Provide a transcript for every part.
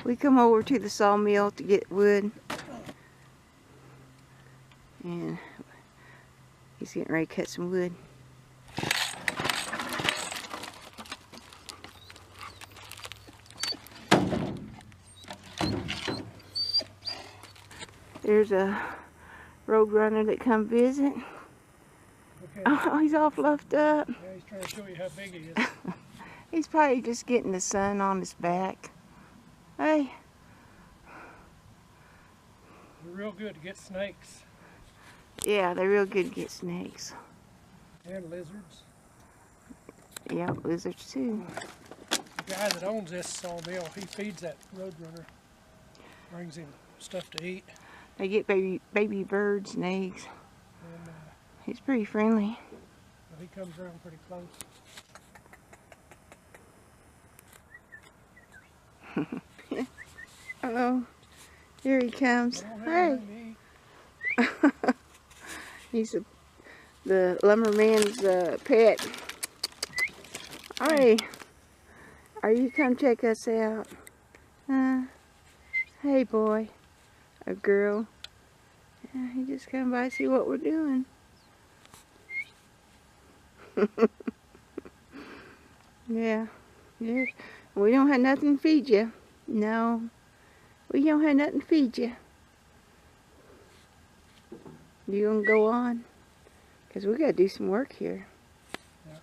We come over to the sawmill to get wood. And he's getting ready to cut some wood. There's a road runner that come visit. Okay. Oh, he's all fluffed up. Yeah, he's trying to show you how big he is. He's probably just getting the sun on his back. Hey. They're real good to get snakes. Yeah, they're real good to get snakes. And lizards. Yeah, lizards too. The guy that owns this sawmill, he feeds that roadrunner. Brings him stuff to eat. They get baby birds and eggs. And He's pretty friendly. he comes around pretty close. Uh-oh. Here he comes. Hey. He's the lumberman's pet. Hey. Are you come check us out? Hey boy. A girl. Yeah, he just come by see what we're doing. Yeah. Yeah. We don't have nothing to feed you. No. We don't have nothing to feed you. You gonna go on? Because we gotta do some work here. Yeah.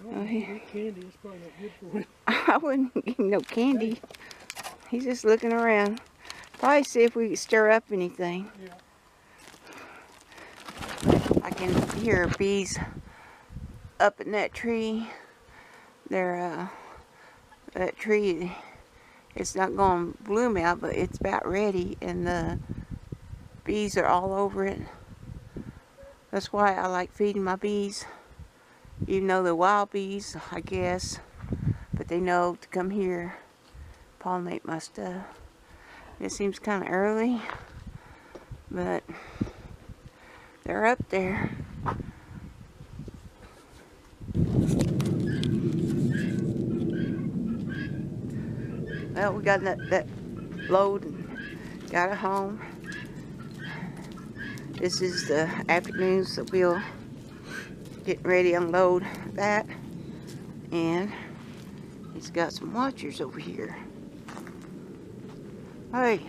Oh, eat candy. It's probably not good for him. I wouldn't give him no candy. He's just looking around. Probably see if we can stir up anything. Yeah. I can hear bees up in that tree. They're that tree, it's not going to bloom out, but it's about ready, and the bees are all over it. That's why I like feeding my bees, even though they're wild bees, I guess, but they know to come here, pollinate my stuff. It seems kind of early, but they're up there. Well, we got that load and got it home. This is the afternoon, so we'll get ready to unload that. And he's got some watchers over here. Hey,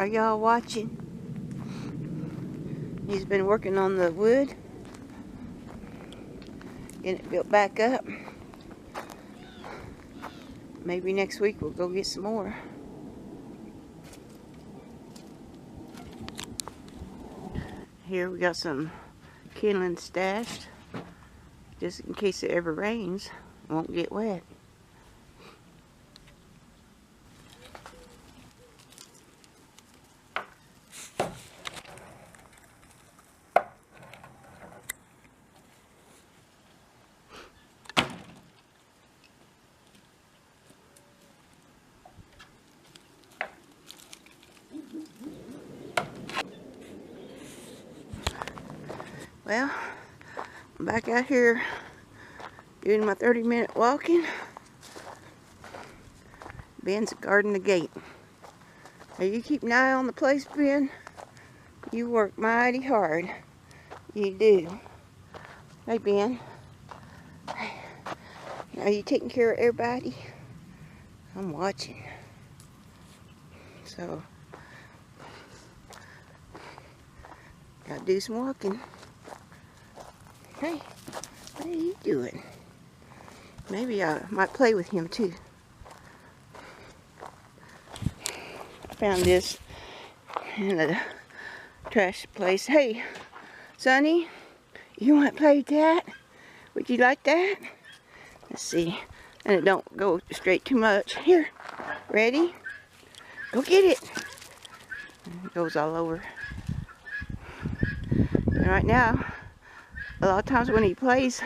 are y'all watching? He's been working on the wood, getting it built back up. Maybe next week we'll go get some more. Here we got some kindling stashed, just in case it ever rains, it won't get wet. Well, I'm back out here doing my 30-minute walking. Ben's guarding the gate. Now you keep an eye on the place, Ben. You work mighty hard. You do. Hey, Ben. Are you taking care of everybody? I'm watching. So, gotta do some walking. Hey, what are you doing? Maybe I might play with him too. I found this in a trash place. Hey, Sonny, you want to play with that? Would you like that? Let's see. And it don't go straight too much. Here, ready? Go get it. It goes all over. And right now, a lot of times when he plays,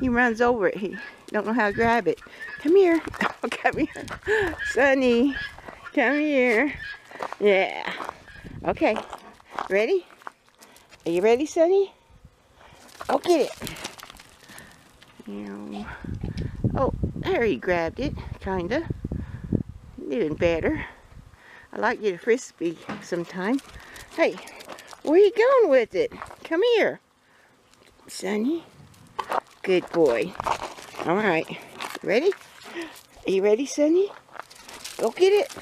he runs over it. He don't know how to grab it. Come here. Oh, come here. Sonny, come here. Yeah. Okay. Ready? Are you ready, Sonny? Go get it. Oh, there he grabbed it, kinda. doing better. I like you to frisbee sometime. Hey, where you going with it? Come here, Sonny. Good boy. All right, ready? Are you ready, Sonny? Go get it.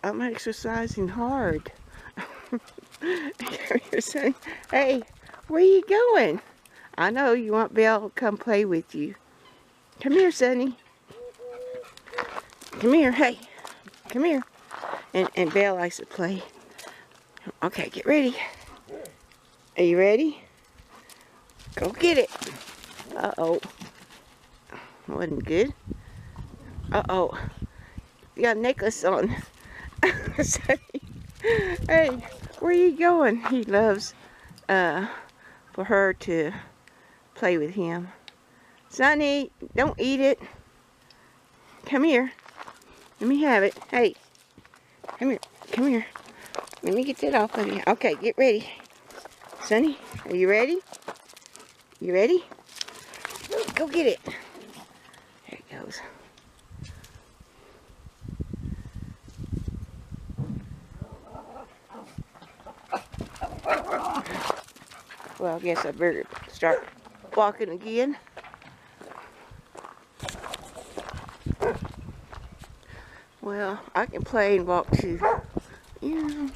I'm exercising hard. Come here, Sonny. Hey, where you going? I know you want Belle to come play with you. Come here, Sonny. Come here, hey. Come here. And Belle likes to play. Okay, get ready. Are you ready? Go get it. Uh-oh. Wasn't good. Uh-oh. You got a necklace on. Hey, where you going? He loves for her to play with him. Sonny, don't eat it. Come here. Let me have it. Hey, come here. Come here. Let me get that off of you. Okay, get ready. Sonny, are you ready? You ready? Go get it. There it goes. Well, I guess I better start walking again. Well, I can play and walk too. Yeah.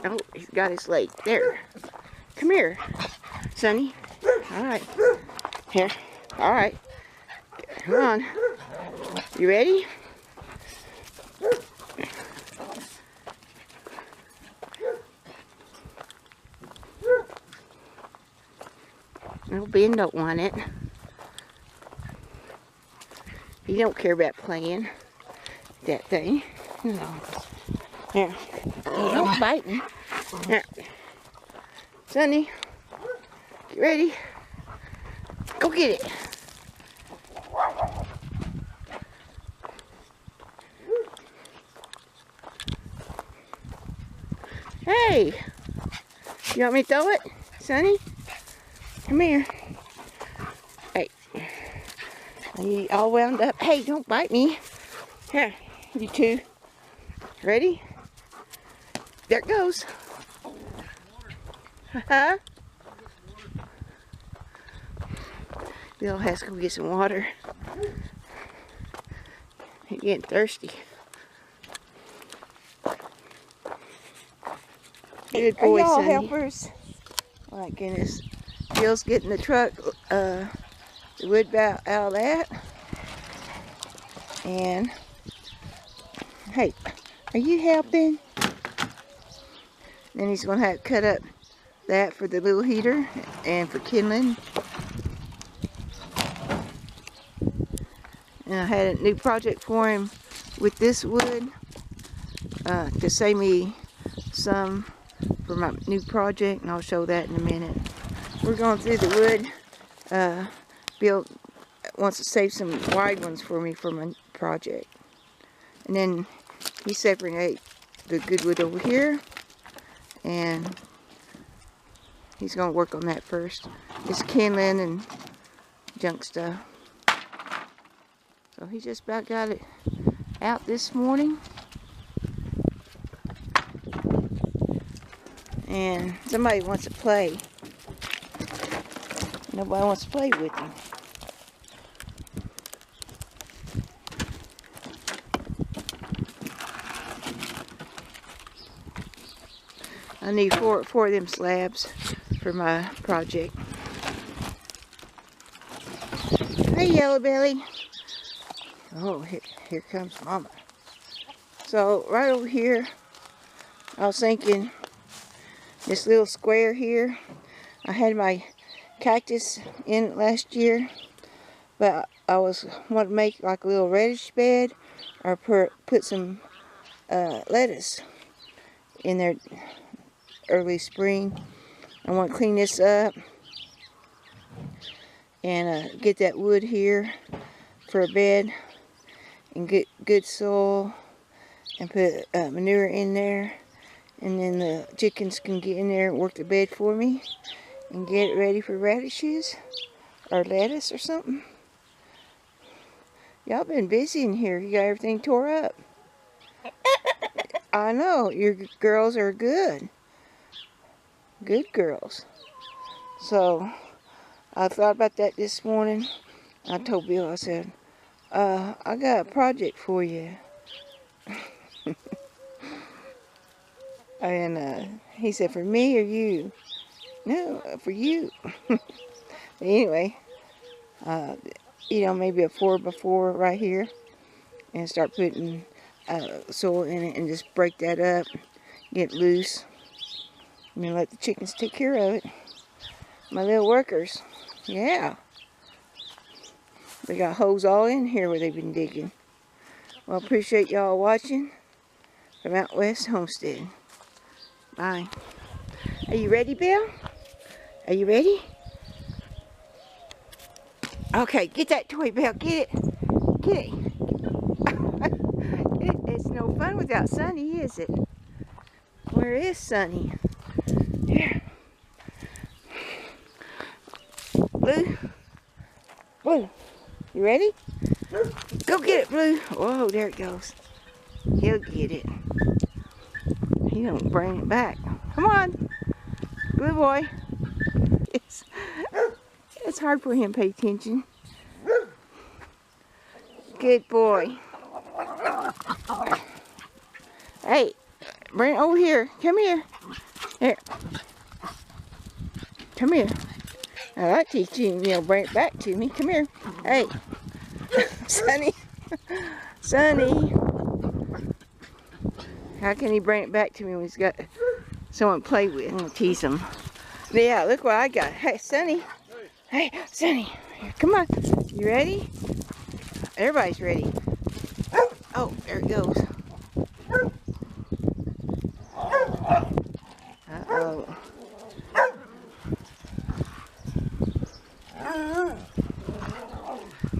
Oh, he's got his leg. There. Come here, Sonny. All right. Here. All right. Come on. You ready? No, Ben don't want it. He don't care about playing that thing. No. Here. Oh, don't bite me. Here. Sonny, get ready. Go get it. Hey, you want me to throw it, Sonny? Come here. Hey, are you all wound up? Hey, don't bite me. Here, you two. Ready? There it goes. Huh? Bill has to go get some water. He's getting thirsty. Good boy, Sonny. Helpers? My goodness. Bill's getting the truck, the wood out of that. And, hey, are you helping? Then he's going to have to cut up that for the little heater and for kindling. And I had a new project for him with this wood to save me some for my new project, and I'll show that in a minute. We're going through the wood. Bill wants to save some wide ones for me for my project. And then he separated the good wood over here, and he's going to work on that first. It's kindling and junk stuff. So he just about got it out this morning. And somebody wants to play. Nobody wants to play with him. I need four of them slabs for my project. Hey, Yellow Belly. Oh, here comes Mama. So right over here, I was thinking this little square here. I had my cactus in it last year, but I want to make like a little reddish bed, or put some lettuce in there early spring. I want to clean this up and get that wood here for a bed and get good soil and put manure in there, and then the chickens can get in there and work the bed for me and get it ready for radishes or lettuce or something. Y'all been busy in here. You got everything tore up. I know, your girls are good. Good girls. So, I thought about that this morning. I told Bill, I said, I got a project for you. And he said, for me or you? No, for you. Anyway, you know, maybe a 4x4 right here. And start putting soil in it and just break that up. Get loose. And then let the chickens take care of it. My little workers. Yeah. They got holes all in here where they've been digging. Well, appreciate y'all watching from out west Homestead. Bye. Are you ready, Bill? Are you ready? Okay, get that toy, Bill. Get it. Get it. It's no fun without Sonny, is it? Where is Sonny? Here. Blue. Blue. You ready? Go get it, Blue. Whoa, there it goes. He'll get it. He don't bring it back. Come on. Blue boy. It's hard for him to pay attention. Good boy. Hey, bring it over here. Come here. Here. Come here. I teach you, you know, bring it back to me. Come here. Hey. Sonny. Sonny. How can he bring it back to me when he's got someone to play with? I'm going to tease him. Yeah, look what I got. Hey, Sonny. Hey, Sonny. Here, come on. You ready? Everybody's ready. Oh, there it goes. Uh-oh.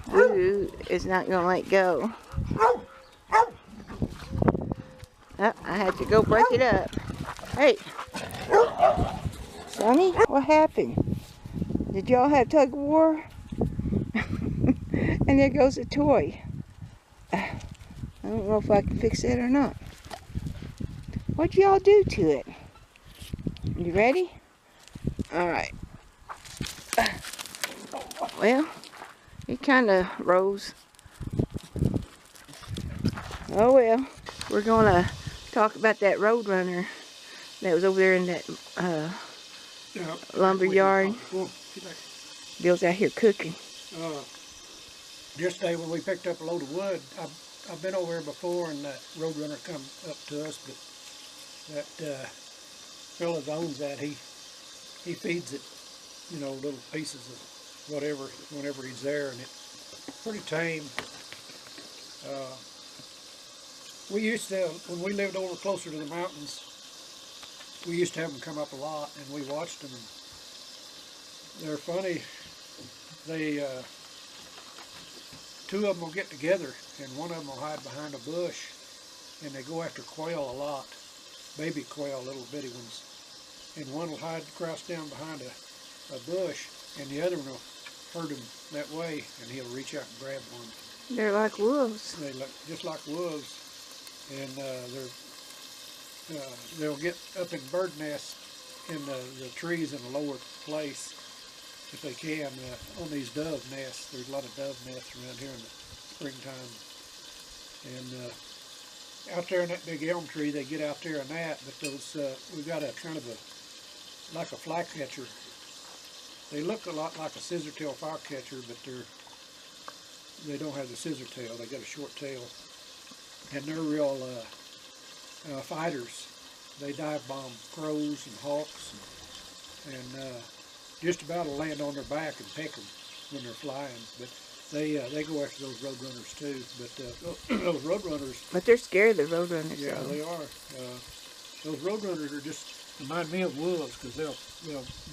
Blue is not going to let go. Oh, I had to go break it up. Hey. Sonny, what happened? Did y'all have tug of war? And there goes a toy. I don't know if I can fix it or not. What'd y'all do to it? You ready? Alright. Well, it kind of rose. Oh well. We're going to talk about that roadrunner that was over there in that lumber yard. Bill's out here cooking. Yesterday when we picked up a load of wood, I've been over here before and that roadrunner come up to us, but that fella that owns that, he feeds it, you know, little pieces of whatever whenever he's there, and it's pretty tame. We used to, when we lived over closer to the mountains, we used to have them come up a lot, and we watched them, and they're funny. They two of them will get together, and one of them will hide behind a bush, and they go after quail a lot, baby quail, little bitty ones, and one will hide, crouch down behind a bush, and the other one will hurt him that way, and he'll reach out and grab one. They're like wolves. They look just like wolves, and they'll get up in bird nests in the trees in a lower place if they can, on these dove nests. There's a lot of dove nests around here in the springtime, and out there in that big elm tree they get out there in that. But those we've got a kind of like a flycatcher. They look a lot like a scissor-tail flycatcher, but they don't have the scissor tail. They got a short tail, and they're real fighters. They dive bomb crows and hawks, and just about will land on their back and peck them when they're flying. But they go after those roadrunners too. But those roadrunners. But they're scared of the roadrunners. Yeah, though. they are. Those roadrunners are just remind me of wolves because they'll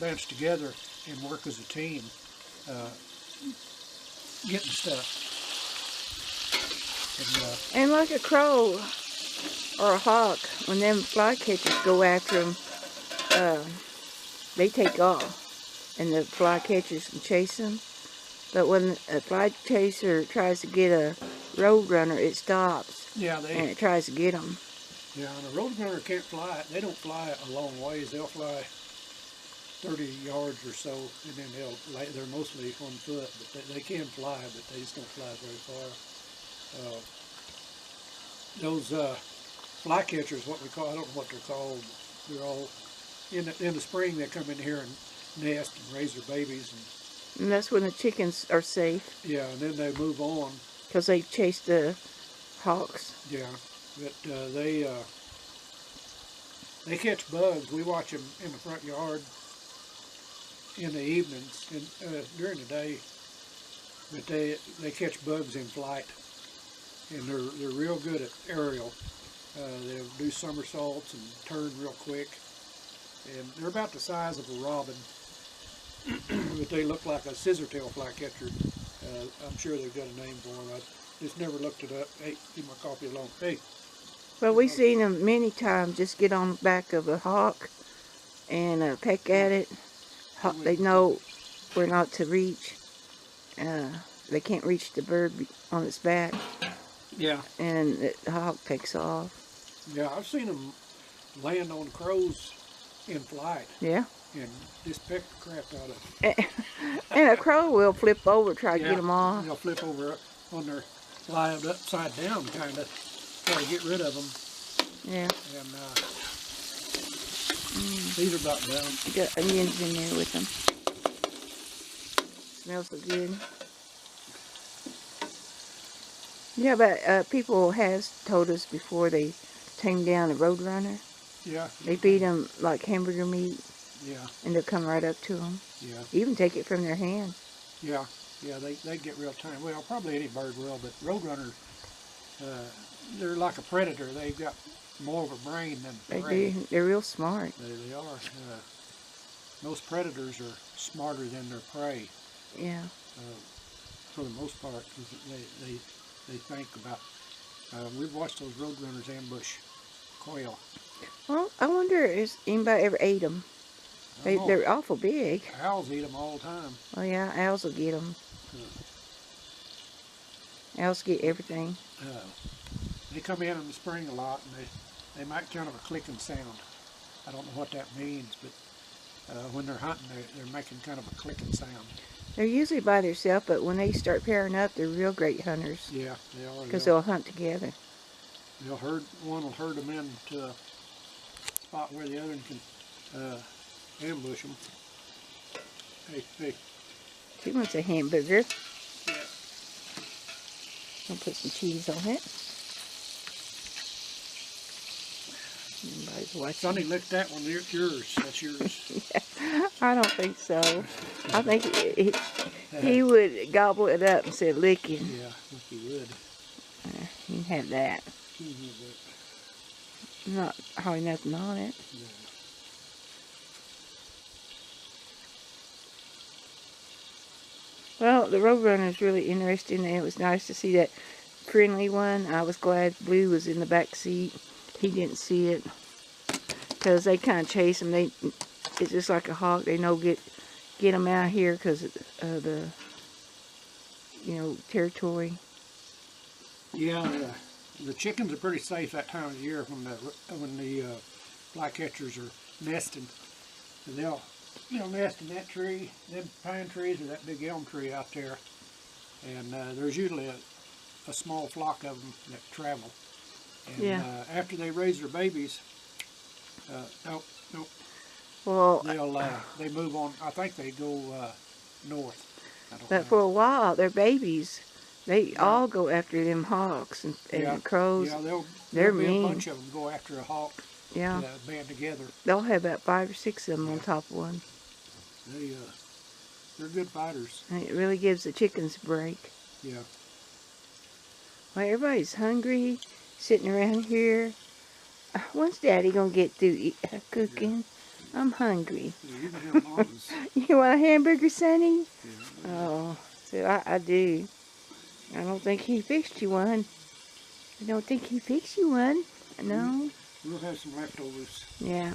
bunch together and work as a team, getting stuff. And like a crow, or a hawk, when them flycatchers go after them, they take off, and the flycatchers can chase them. But when a flychaser tries to get a roadrunner, it stops, Yeah, and it tries to get them. yeah, and a roadrunner can't fly. They don't fly a long ways. They'll fly 30 yards or so, and then they're mostly on foot, but they can fly, but they just don't fly very far. Those flycatchers, what we call, I don't know what they're called. They're all in the spring. They come in here and nest and raise their babies, And that's when the chickens are safe, yeah, and then they move on. because they chase the hawks. Yeah, but they catch bugs. We watch them in the front yard in the evenings and during the day, but they catch bugs in flight, and they're real good at aerial. They'll do somersaults and turn real quick, and they're about the size of a robin, but they look like a scissortail flycatcher. I'm sure they've got a name for them. I just never looked it up. Hey, leave my coffee alone. Hey. Well, we've seen them many times just get on the back of a hawk and peck at it. They know where not to reach. They can't reach the bird on its back. Yeah. And the hawk takes off. Yeah, I've seen them land on crows in flight. Yeah. And just peck the crap out of them. And a crow will flip over, try to get them off. They'll flip over on their lie upside down, kind of try to get rid of them. Yeah. And these are about done. Got onions in there with them. Smells so good. Yeah, but people has told us before they tame down a roadrunner. Yeah. They feed them like hamburger meat. Yeah. And they'll come right up to them. Yeah. Even take it from their hand. Yeah. Yeah, they get real tiny. Well, probably any bird will, but roadrunners, they're like a predator. They've got more of a brain than prey. They do. They're real smart. They are. Most predators are smarter than their prey. Yeah. For the most part, 'cause they think about. We've watched those roadrunners ambush quail. Well, I wonder if anybody ever ate them. They're awful big. Owls eat them all the time. Oh yeah, owls will get them. Owls get everything. They come in the spring a lot, and they make kind of a clicking sound. I don't know what that means, but when they're hunting, they're making kind of a clicking sound. They're usually by themselves, but when they start pairing up, they're real great hunters. Yeah, they are. Because they'll hunt together. One will herd them into a spot where the other one can ambush them. Hey. She wants a hamburger. Yeah. I'll put some cheese on it. Everybody's watching. Sonny licked that one. It's yours. That's yours. Yeah, I don't think so. I think he would gobble it up instead of licking. Yeah, I think he would. You can have that. Not hardly nothing on it. Yeah. Well, the roadrunner is really interesting, and it was nice to see that friendly one. I was glad Blue was in the back seat. He didn't see it because they kind of chase him. It's just like a hawk. They know get them out here because of the territory. Yeah, the chickens are pretty safe that time of year when the flycatchers are nesting. And they'll nest in that tree, them pine trees, or that big elm tree out there. And there's usually a small flock of them that travel. And after they raise their babies, nope. Well, they move on. I think they go north. But for a while, their babies, they all go after them hawks and crows. Yeah, they're be mean. A bunch of them go after a hawk. Yeah. Band together. They'll have about 5 or 6 of them on top of one. They're good fighters. And it really gives the chickens a break. Yeah. Well, everybody's hungry, sitting around here. When's Daddy gonna get through cooking? Yeah. I'm hungry. Yeah, you can have Mama's. You want a hamburger, Sonny? Yeah. Oh, so I do. I don't think he fixed you one. I don't think he fixed you one. No? We'll have some leftovers. Yeah.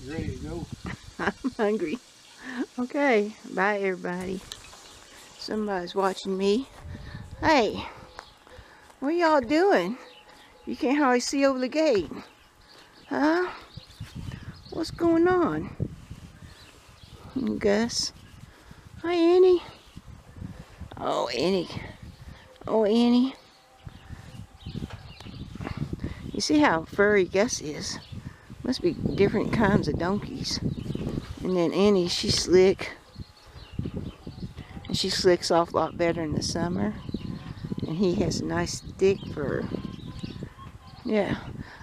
You ready to go? I'm hungry. Okay, bye everybody. Somebody's watching me. Hey, what y'all doing? You can't hardly see over the gate. Huh? What's going on? Gus. Hi, Annie. Oh, Annie. Oh, Annie. You see how furry Gus is? Must be different kinds of donkeys. And then Annie, she's slick. And she slicks off a lot better in the summer. And he has a nice thick fur. Yeah.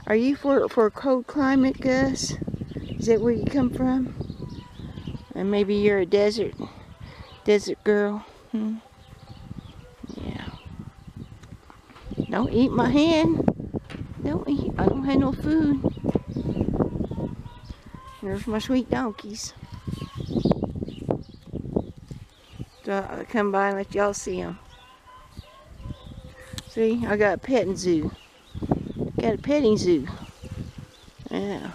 Are you for a cold climate, Gus? Is that where you come from? And maybe you're a desert girl. Hmm? Yeah. Don't eat my hand. Don't eat. I don't have no food. There's my sweet donkeys. So I'll come by and let y'all see them. See, I got a petting zoo. Got a petting zoo. Yeah.